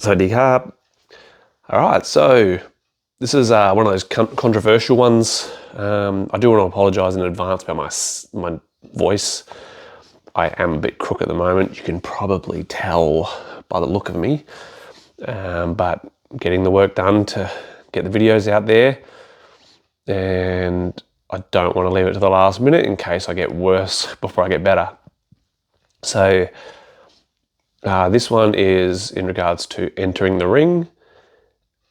Sawadee krab. All right, so this is one of those controversial ones. I do want to apologise in advance about my voice. I am a bit crook at the moment. You can probably tell by the look of me, but getting the work done to get the videos out there, and I don't want to leave it to the last minute in case I get worse before I get better. So this one is in regards to entering the ring.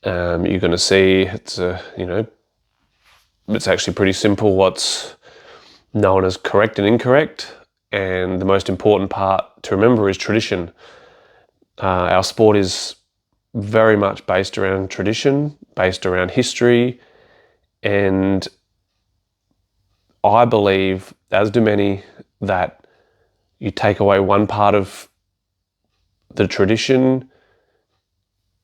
You're going to see it's it's actually pretty simple what's known as correct and incorrect, and the most important part to remember is tradition. Our sport is very much based around tradition, based around history, and I believe, as do many, that you take away one part of the tradition,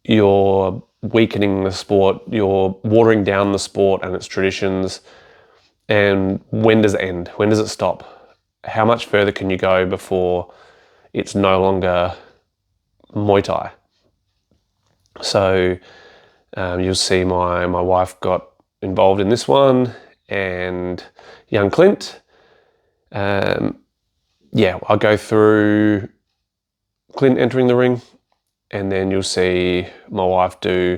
you're weakening the sport, you're watering down the sport and its traditions. And when does it end? When does it stop? How much further can you go before it's no longer Muay Thai? So you'll see my wife got involved in this one, and young Clint. I'll go through Clint entering the ring, and then you'll see my wife do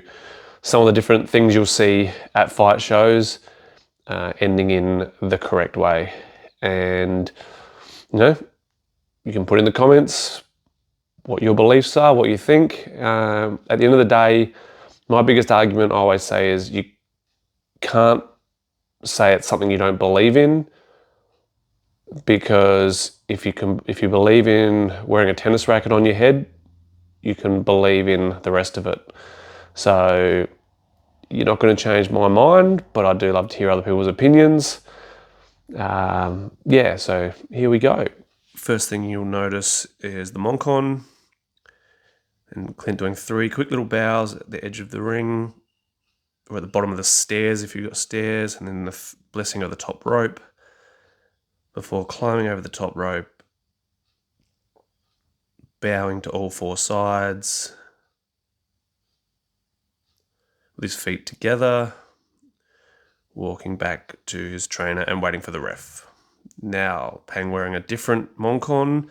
some of the different things you'll see at fight shows, ending in the correct way. And you can put in the comments what your beliefs are, what you think. At the end of the day, my biggest argument I always say is you can't say it's something you don't believe in, because if you believe in wearing a tennis racket on your head, you can believe in the rest of it. So you're not going to change my mind, but I do love to hear other people's opinions. So here we go. First thing you'll notice is the Moncon, and Clint doing 3 quick little bows at the edge of the ring, or at the bottom of the stairs if you've got stairs, and then the blessing of the top rope before climbing over the top rope, bowing to all 4 sides with his feet together, walking back to his trainer and waiting for the ref. Now, Pang wearing a different Moncon.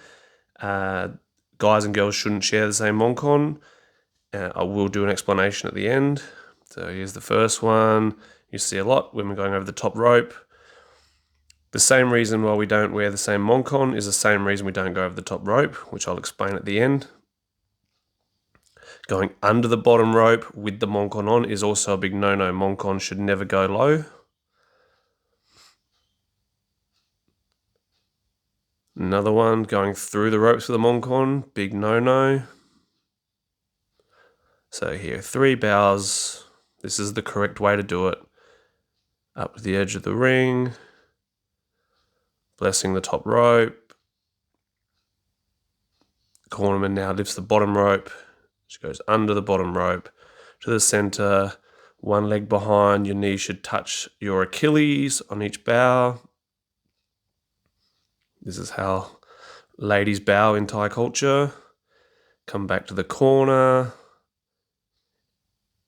Guys and girls shouldn't share the same Moncon. I will do an explanation at the end. So here's the first one. You see a lot, women going over the top rope. The same reason why we don't wear the same Moncon is the same reason we don't go over the top rope, which I'll explain at the end. Going under the bottom rope with the Moncon on is also a big no-no. Moncon should never go low. Another one, going through the ropes with the Moncon, big no-no. So here, 3 bows. This is the correct way to do it. Up to the edge of the ring, blessing the top rope. Cornerman now lifts the bottom rope. She goes under the bottom rope to the center. 1 leg behind. Your knee should touch your Achilles on each bow. This is how ladies bow in Thai culture. Come back to the corner.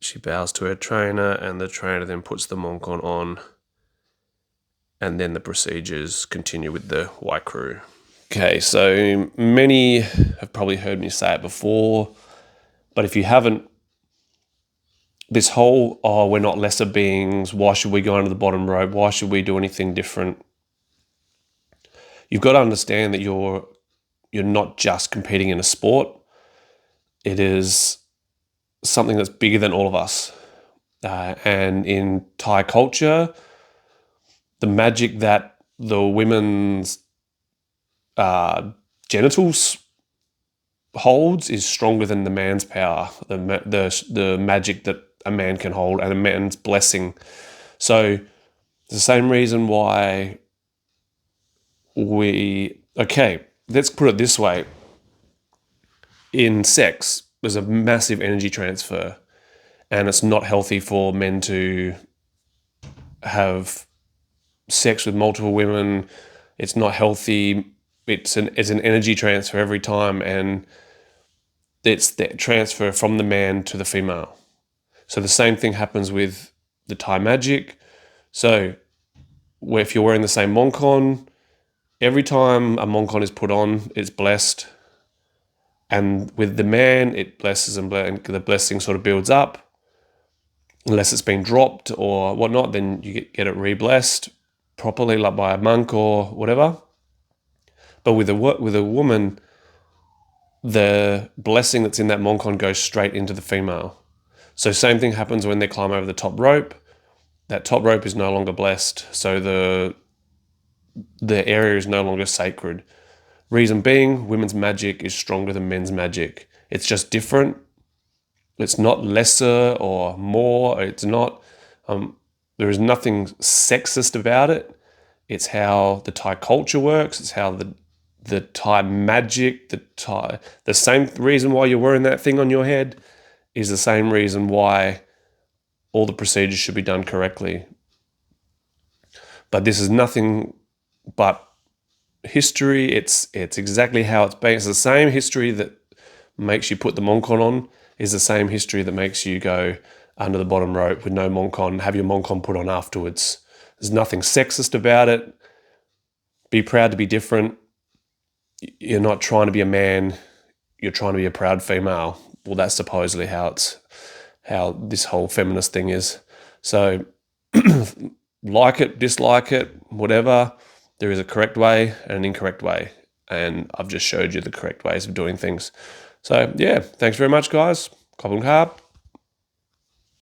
She bows to her trainer, and the trainer then puts the Moncon on. And then the procedures continue with the white crew. Okay, so many have probably heard me say it before, but if you haven't, this whole, we're not lesser beings, why should we go under the bottom rope, why should we do anything different? You've got to understand that you're not just competing in a sport. It is something that's bigger than all of us. And in Thai culture, the magic that the women's genitals holds is stronger than the man's power, the magic that a man can hold and a man's blessing. So it's the same reason why let's put it this way. In sex, there's a massive energy transfer, and it's not healthy for men to have sex with multiple women. It's not healthy. It's an energy transfer every time, and it's the transfer from the man to the female. So the same thing happens with the Thai magic. So if you're wearing the same moncon, every time a moncon is put on, it's blessed. And with the man, it blesses and the blessing sort of builds up. Unless it's been dropped or whatnot, then you get it re-blessed properly, like by a monk or whatever. But with a woman, the blessing that's in that moncon goes straight into the female. So same thing happens when they climb over the top rope. That top rope is no longer blessed, so the area is no longer sacred. Reason being, women's magic is stronger than men's magic. It's just different. It's not lesser or more. It's not. There is nothing sexist about it. It's how the Thai culture works. It's how the Thai magic, the same reason why you're wearing that thing on your head is the same reason why all the procedures should be done correctly. But this is nothing but history. It's exactly how it's been. It's the same history that makes you put the moncon on is the same history that makes you go under the bottom rope with no moncon, have your moncon put on afterwards. There's nothing sexist about it. Be proud to be different. You're not trying to be a man. You're trying to be a proud female. Well, that's supposedly how this whole feminist thing is. So like it, dislike it, whatever. There is a correct way and an incorrect way. And I've just showed you the correct ways of doing things. So yeah, thanks very much, guys. Kopung Karp.